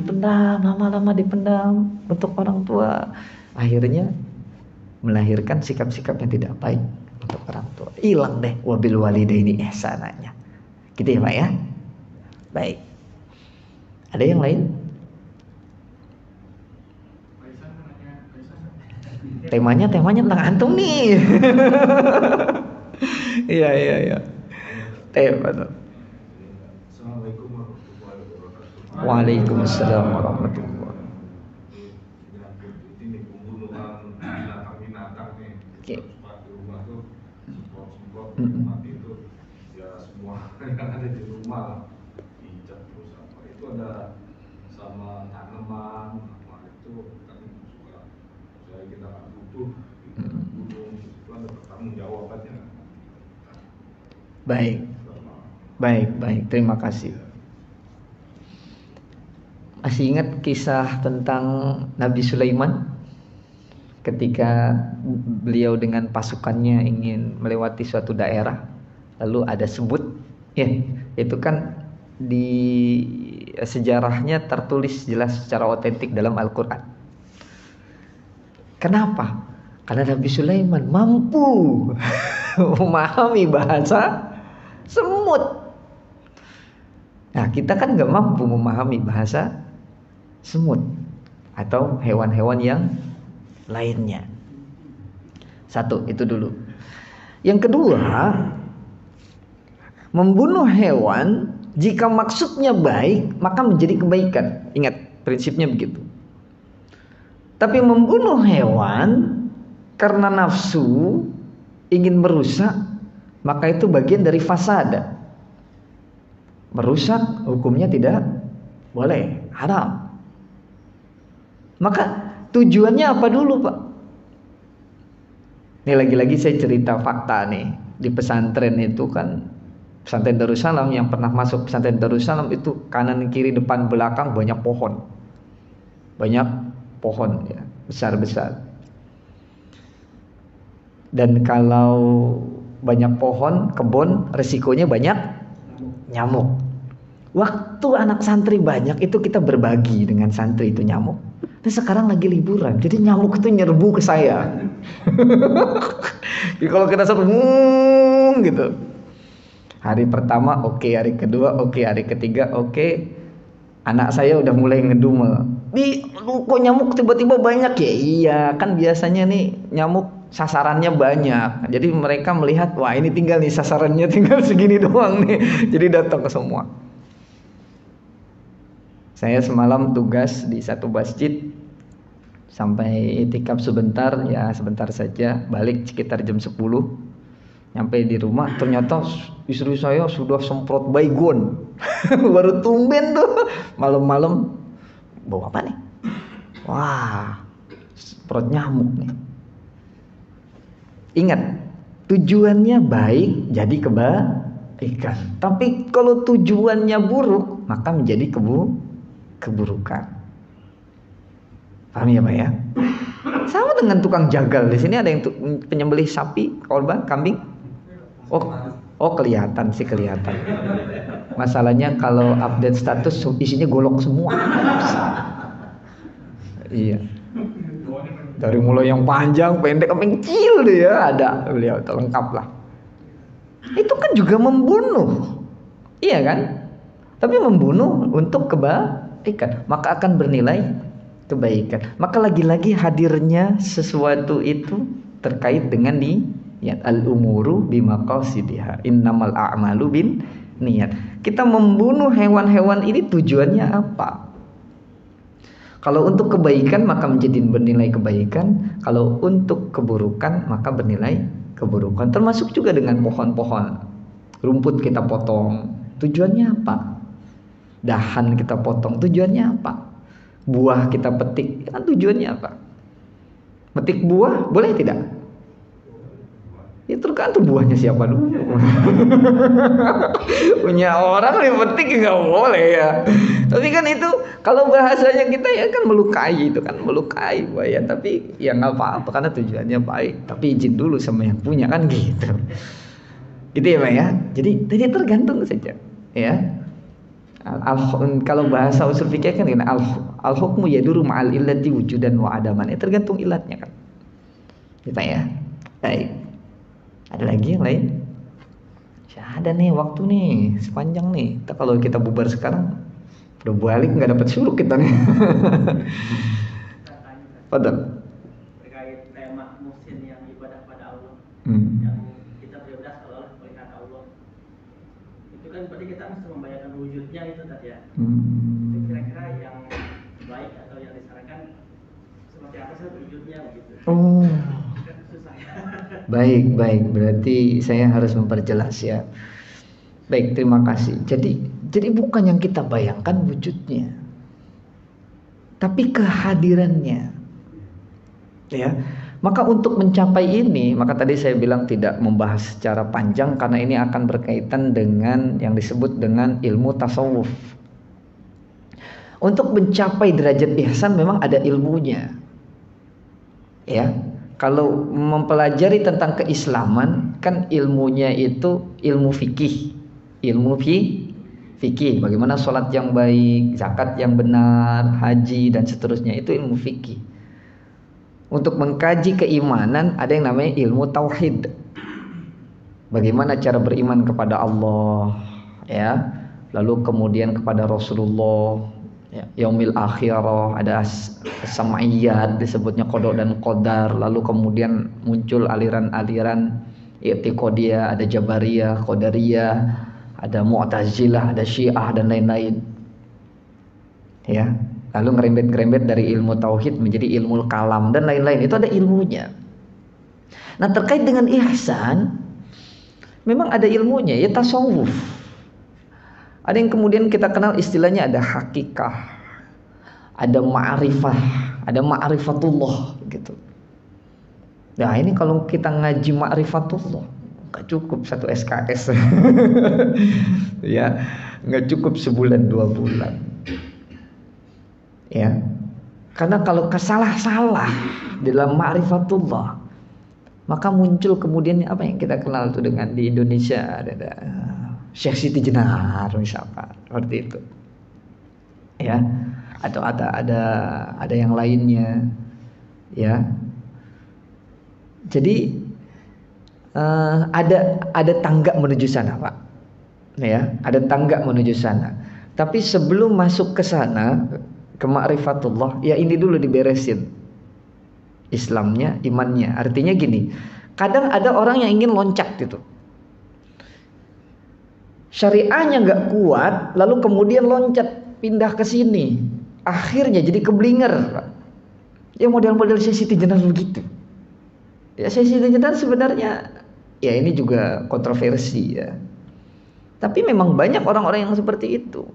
dipendam untuk orang tua. Akhirnya melahirkan sikap-sikap yang tidak baik untuk orang tua. Hilang deh wabil walidaini ihsananya. Gitu ya Pak ya. Baik. Ada yang lain? Temanya tentang antum nih. Iya. Tema tuh. Assalamualaikum warahmatullahi wabarakatuh. Waalaikumsalam warahmatullahi wabarakatuh. Ini pembunuhan binatang-binatang nih. Oke. Di rumah tuh semprot mati itu ya semua yang ada di rumah dicat terus apa itu ada sama tanaman apa itu kan suka saya kita nggak butuh gunung itu ada bertanggung jawabannya. Baik, terima kasih. Masih ingat kisah tentang Nabi Sulaiman ketika beliau dengan pasukannya ingin melewati suatu daerah, lalu ada semut, ya itu kan di sejarahnya tertulis jelas secara otentik dalam Al-Quran. Kenapa? Karena Nabi Sulaiman mampu memahami bahasa semut. Nah, kita kan nggak mampu memahami bahasa semut atau hewan-hewan yang lainnya. Satu, itu dulu. Yang kedua, membunuh hewan jika maksudnya baik maka menjadi kebaikan. Ingat, prinsipnya begitu. Tapi membunuh hewan karena nafsu ingin merusak, maka itu bagian dari fasada. Merusak hukumnya tidak boleh, haram. Maka tujuannya apa dulu Pak? Ini lagi-lagi saya cerita fakta nih. Di pesantren itu kan, pesantren Darussalam, yang pernah masuk pesantren Darussalam itu kanan kiri depan belakang banyak pohon. Banyak pohon ya, besar-besar. Dan kalau banyak pohon, kebun, resikonya banyak nyamuk. Waktu anak santri banyak itu kita berbagi dengan santri itu nyamuk. Dan sekarang lagi liburan, jadi nyamuk itu nyerbu ke saya. Jadi kalau kita satu gitu. Hari pertama oke, hari kedua oke, hari ketiga oke. Anak saya udah mulai ngedumel. Kok nyamuk tiba-tiba banyak ya? Iya, kan biasanya nih nyamuk sasarannya banyak. Jadi mereka melihat, wah ini tinggal nih sasarannya tinggal segini doang nih. Jadi datang ke semua. Saya semalam tugas di satu masjid sampai itikaf sebentar, ya sebentar saja, balik sekitar jam 10. Nyampe di rumah ternyata istri saya sudah semprot baygon. Baru tumben tuh malam-malam, bawa apa nih? Wah, semprot nyamuk nih. Ingat, tujuannya baik jadi kebaikan. Tapi kalau tujuannya buruk, maka menjadi keburukan. Paham ya Pak ya? Sama dengan tukang jagal. Di sini ada yang penyembelih sapi, korban, kambing. Oh kelihatan sih, kelihatan. Masalahnya kalau update status isinya golok semua. Iya. Dari mulai yang panjang, pendek, sampai kecil deh ya, ada beliau lengkap lah. Itu kan juga membunuh, iya kan? Tapi membunuh untuk kebaikan, maka akan bernilai kebaikan. Maka lagi-lagi hadirnya sesuatu itu terkait dengan niat. Al-umuru bimaqasidiha, innamal a'malu bin niat. Kita membunuh hewan-hewan ini tujuannya apa? Kalau untuk kebaikan maka menjadi bernilai kebaikan, kalau untuk keburukan maka bernilai keburukan. Termasuk juga dengan pohon-pohon, rumput kita potong, tujuannya apa? Dahan kita potong, tujuannya apa? Buah kita petik, kan tujuannya apa? Metik buah boleh tidak? Ya tergantung buahnya siapa dulu. Punya orang yang petik nggak boleh ya. Tapi kan itu kalau bahasanya kita ya kan melukai, itu kan melukai buaya. Tapi ya nggak apa-apa karena tujuannya baik. Tapi izin dulu sama yang punya kan gitu. Gitu ya Pak ya. Jadi tergantung saja ya. Kalau bahasa usul fikih kan al-hukmu yaduru ma'al illati wujudan wa adaman. Ya tergantung ilatnya kan. Gitu ya. Baik. Ada lagi yang lain? Ada nih waktu nih sepanjang nih. Kalau kita bubar sekarang udah balik nggak dapat syuruk kita nih. Padahal terkait tema muhsin yang ibadah pada Allah, yang kita beribadah seolah oleh kata Allah. Itu kan berarti kita mesti membayangkan wujudnya itu tadi ya. Itu kira-kira yang baik atau yang disarankan seperti apa sih wujudnya begitu? Oh. Susah ya. Baik, berarti saya harus memperjelas ya. Baik, terima kasih. Jadi bukan yang kita bayangkan wujudnya, tapi kehadirannya. Ya. Maka untuk mencapai ini, maka tadi saya bilang tidak membahas secara panjang karena ini akan berkaitan dengan yang disebut dengan ilmu tasawuf. Untuk mencapai derajat ihsan memang ada ilmunya. Ya. Kalau mempelajari tentang keislaman kan ilmunya itu ilmu fikih, bagaimana sholat yang baik, zakat yang benar, haji dan seterusnya, itu ilmu fikih. Untuk mengkaji keimanan ada yang namanya ilmu tauhid, bagaimana cara beriman kepada Allah, ya, lalu kemudian kepada Rasulullah, ya, yaumil akhirah, ada sam'iyat disebutnya qada dan qadar, lalu kemudian muncul aliran-aliran i'tiqadiyah, ada jabariyah, qadariyah, ada mu'tazilah, ada syiah dan lain-lain. Ya, lalu ngerembet-ngerembet dari ilmu tauhid menjadi ilmu kalam dan lain-lain, itu ada ilmunya. Nah, terkait dengan ihsan memang ada ilmunya, ya tasawuf. Ada yang kemudian kita kenal istilahnya ada hakikah, ada ma'rifah, ada ma'rifatullah gitu. Nah ini kalau kita ngaji ma'rifatullah nggak cukup satu SKS. Ya, nggak cukup sebulan 2 bulan. Ya, karena kalau kesalah-salah dalam ma'rifatullah maka muncul kemudian apa yang kita kenal itu dengan di Indonesia ada Syekh Siti Jenar misalkan, seperti itu. Ya. atau ada yang lainnya, ya. Jadi ada tangga menuju sana, Pak. Ya, ada tangga menuju sana. Tapi sebelum masuk ke sana, ke ma'rifatullah, ya ini dulu diberesin. Islamnya, imannya. Artinya gini, kadang ada orang yang ingin loncat gitu. Syariahnya nggak kuat, lalu kemudian loncat pindah ke sini. Akhirnya jadi keblinger. Ya model-model Siti Jenar begitu. Ya Siti Jenar sebenarnya ya ini juga kontroversi ya. Tapi memang banyak orang-orang yang seperti itu.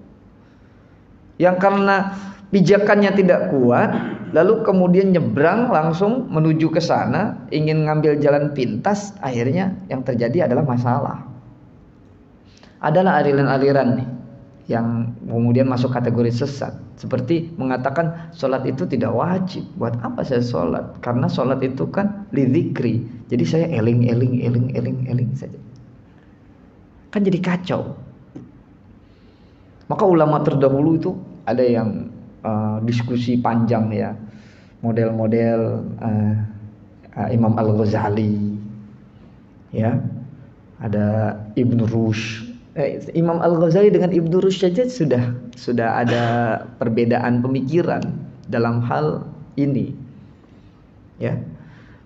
Yang karena pijakannya tidak kuat, lalu kemudian nyebrang langsung menuju ke sana, ingin ngambil jalan pintas, akhirnya yang terjadi adalah masalah. Adalah aliran-aliran nih yang kemudian masuk kategori sesat, seperti mengatakan sholat itu tidak wajib. Buat apa saya sholat? Karena sholat itu kan lidzikri, jadi saya eling saja. Kan jadi kacau. Maka ulama terdahulu itu ada yang diskusi panjang ya, model-model Imam Al-Ghazali, ya, ada Ibn Rushd. Imam Al-Ghazali dengan Ibn Rushd saja sudah ada perbedaan pemikiran dalam hal ini, ya.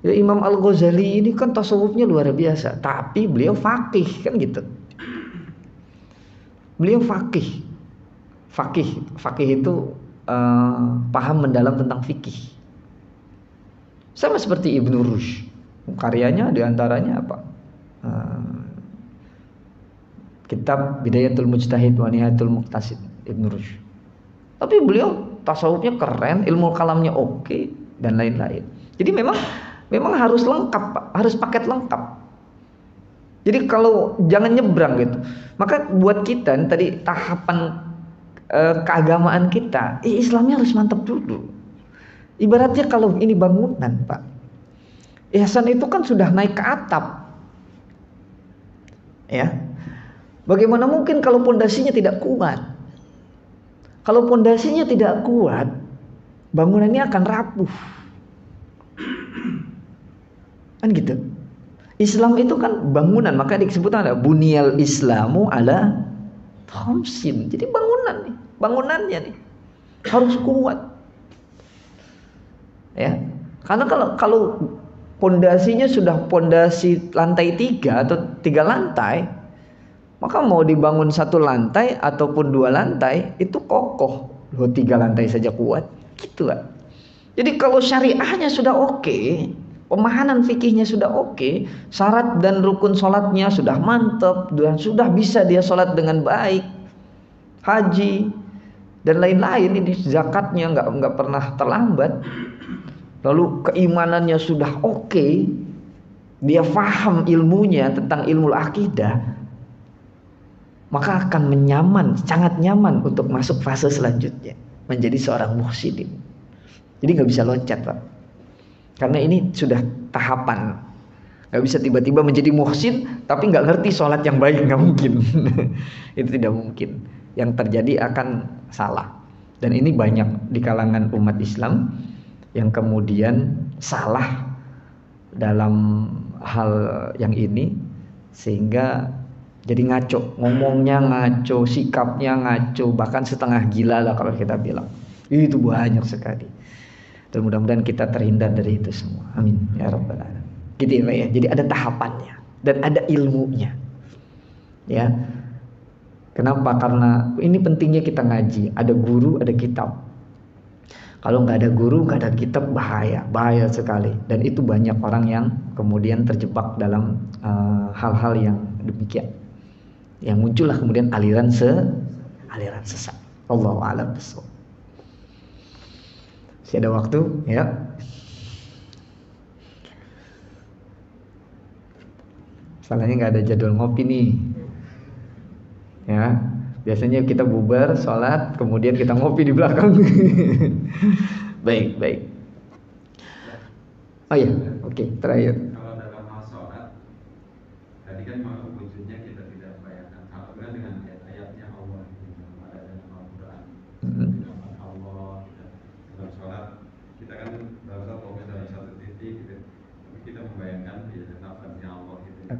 Imam Al-Ghazali ini kan tasawufnya luar biasa, tapi beliau faqih kan gitu. Beliau faqih itu paham mendalam tentang fikih. Sama seperti Ibn Rushd, karyanya diantaranya apa? Kitab Bidayatul Mujtahid wa Nihayatul Muqtasid, Ibn Rushd. Tapi beliau tasawufnya keren, ilmu kalamnya oke, dan lain-lain. Jadi memang harus lengkap, Pak. Harus paket lengkap. Jadi kalau jangan nyebrang gitu. Maka buat kita tadi tahapan keagamaan kita, Islamnya harus mantap dulu. Ibaratnya kalau ini bangunan, Pak. Ihsan itu kan sudah naik ke atap. Ya. Bagaimana mungkin kalau pondasinya tidak kuat? Kalau pondasinya tidak kuat, bangunannya akan rapuh. Kan gitu. Islam itu kan bangunan, maka disebut ada bunyal Islamu ala khamsin. Jadi bangunannya nih harus kuat. Ya. Karena kalau pondasinya sudah pondasi lantai 3 atau 3 lantai, maka mau dibangun 1 lantai ataupun 2 lantai itu kokoh. Loh 3 lantai saja kuat, gitu lah. Jadi kalau syariahnya sudah oke, pemahaman fikihnya sudah oke, syarat dan rukun sholatnya sudah mantap dan sudah bisa dia sholat dengan baik, haji dan lain-lain, ini zakatnya nggak pernah terlambat, lalu keimanannya sudah oke, dia faham ilmunya tentang ilmu akidah, maka akan sangat nyaman untuk masuk fase selanjutnya, menjadi seorang muhsinin. Jadi nggak bisa loncat, Pak. Karena ini sudah tahapan. Gak bisa tiba-tiba menjadi muhsin tapi gak ngerti sholat yang baik, gak mungkin. Itu tidak mungkin. Yang terjadi akan salah. Dan ini banyak di kalangan umat Islam yang kemudian salah dalam hal yang ini, sehingga jadi ngaco, ngomongnya ngaco, sikapnya ngaco, bahkan setengah gila lah kalau kita bilang. Itu banyak sekali. Dan mudah-mudahan kita terhindar dari itu semua. Amin ya rabbal alamin. Gitu ya, Pak ya. Jadi ada tahapannya dan ada ilmunya. Ya. Kenapa? Karena ini pentingnya kita ngaji. Ada guru, ada kitab. Kalau nggak ada guru, nggak ada kitab, bahaya sekali. Dan itu banyak orang yang kemudian terjebak dalam hal-hal yang demikian. Yang muncullah kemudian aliran sesat. Allahu a'lam bishawab. Masih ada waktu, ya. Salahnya nggak ada jadwal ngopi nih, ya. Biasanya kita bubar, sholat, kemudian kita ngopi di belakang. Baik. Oh ya, oke, terakhir. Kalau dalam hal sholat, tadi kan wujudnya kita tidak bayangkan. Kalau dengan ayat-ayatnya Allah, ada dalam Al-Quran, Allah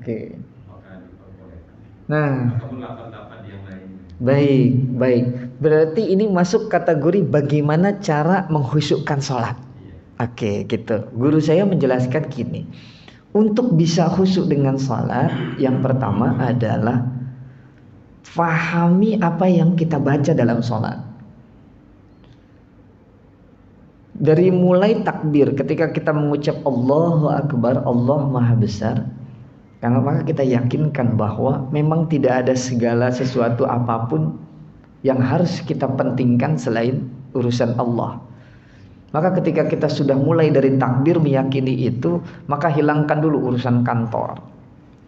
Oke. Maka diperbolehkan. Nah, ataupun lapan-lapan yang lain. baik. Berarti ini masuk kategori bagaimana cara mengkhusyukkan sholat. Oke, gitu. Guru saya menjelaskan gini. Untuk bisa khusyuk dengan sholat, yang pertama adalah fahami apa yang kita baca dalam sholat. Dari mulai takbir, ketika kita mengucap Allahu Akbar, Allah Maha Besar, karena maka kita yakinkan bahwa memang tidak ada segala sesuatu apapun yang harus kita pentingkan selain urusan Allah. Maka ketika kita sudah mulai dari takbir meyakini itu, maka hilangkan dulu urusan kantor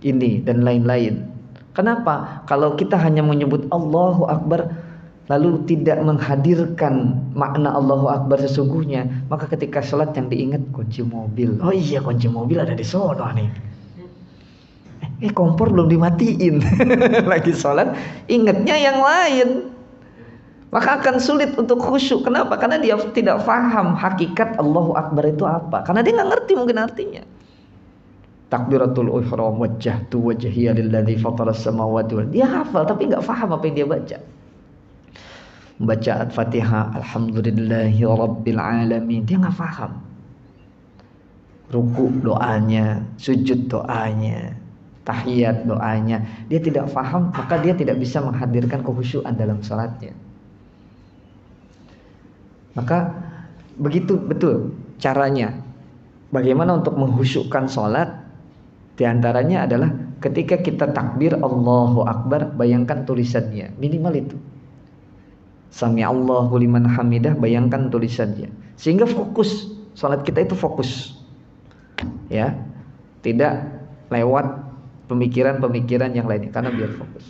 ini dan lain-lain. Kenapa? Kalau kita hanya menyebut Allahu Akbar lalu tidak menghadirkan makna Allahu Akbar sesungguhnya, maka ketika sholat yang diingat kunci mobil. Oh iya, kunci mobil ada di sono nih. Kompor belum dimatiin. Lagi sholat ingatnya yang lain, maka akan sulit untuk khusyuk. Kenapa? Karena dia tidak paham hakikat Allahu Akbar itu apa. Karena dia nggak ngerti mungkin artinya. Takbiratul ihram wajjahtu wajhiya lilladzi fataras samawati wal. Dia hafal tapi nggak paham apa yang dia baca. Membaca Al-Fatihah, Alhamdulillahi Rabbil Alamin, dia nggak paham. Ruku doanya, sujud doanya, tahiyat doanya, dia tidak paham, maka dia tidak bisa menghadirkan kekhusyuan dalam salatnya. Maka begitu betul caranya. Bagaimana untuk mengkhusyukkan salat? Di antaranya adalah ketika kita takbir Allahu Akbar, bayangkan tulisannya, minimal itu. Sami Allahu liman hamidah, bayangkan tulisannya. Sehingga fokus, salat kita itu fokus. Ya. Tidak lewat pemikiran-pemikiran yang lainnya, karena biar fokus.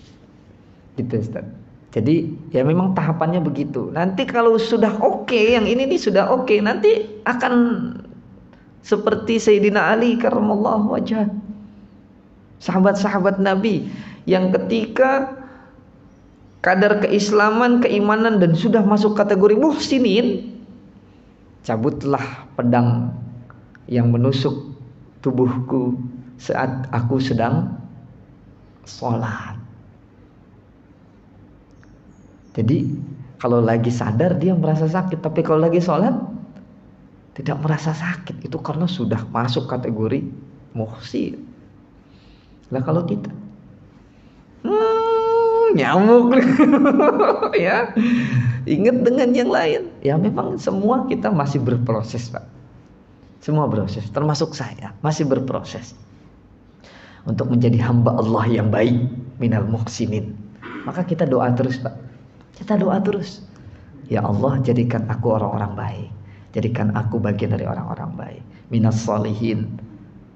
Gitu Ustaz. Jadi ya memang tahapannya begitu. Nanti kalau sudah oke, yang ini nih sudah oke, nanti akan seperti Sayyidina Ali karramallahu wajhah. Sahabat-sahabat Nabi yang ketika kadar keislaman, keimanan dan sudah masuk kategori muhsinin, cabutlah pedang yang menusuk tubuhku saat aku sedang sholat. Jadi kalau lagi sadar dia merasa sakit, tapi kalau lagi sholat tidak merasa sakit. Itu karena sudah masuk kategori muhsin. Lah kalau kita nyamuk ya, ingat dengan yang lain. Ya memang semua kita masih berproses Pak. Semua proses, termasuk saya masih berproses untuk menjadi hamba Allah yang baik, minal muhsinin. Maka kita doa terus Pak. Kita doa terus. Ya Allah, jadikan aku orang-orang baik. Jadikan aku bagian dari orang-orang baik. Minas sholihin.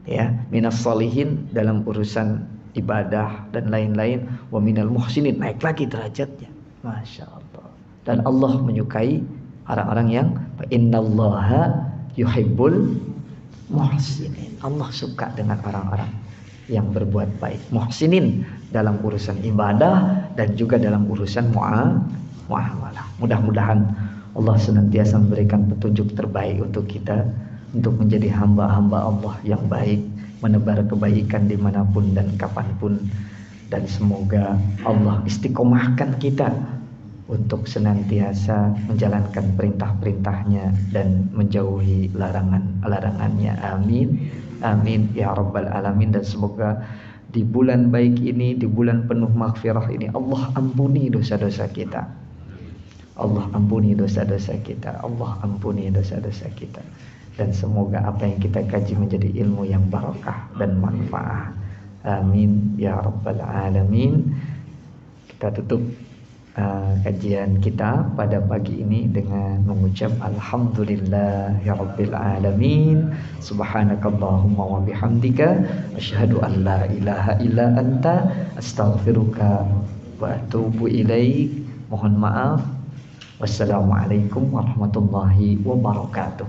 Ya, minas sholihin dalam urusan ibadah dan lain-lain. Wa minal muhsinin, naik lagi derajatnya. Masya Allah. Dan Allah menyukai orang-orang yang innallaha yuhibbul muhsinin. Allah suka dengan orang-orang yang berbuat baik, muhsinin dalam urusan ibadah dan juga dalam urusan muamalah. Mudah-mudahan Allah senantiasa memberikan petunjuk terbaik untuk kita, untuk menjadi hamba-hamba Allah yang baik, menebar kebaikan dimanapun dan kapanpun. Dan semoga Allah istiqomahkan kita untuk senantiasa menjalankan perintah-perintahnya dan menjauhi larangannya. Amin. Amin ya rabbal alamin. Dan semoga di bulan baik ini, di bulan penuh maghfirah ini, Allah ampuni dosa-dosa kita. Allah ampuni dosa-dosa kita. Allah ampuni dosa-dosa kita. Dan semoga apa yang kita kaji menjadi ilmu yang barakah dan manfaat. Amin ya rabbal alamin. Kita tutup kajian kita pada pagi ini dengan mengucap alhamdulillahirabbil alamin, subhanakallahumma wa bihamdika asyhadu an la ilaha illa anta astaghfiruka wa atubu ilaik. Mohon maaf. Wassalamualaikum warahmatullahi wabarakatuh.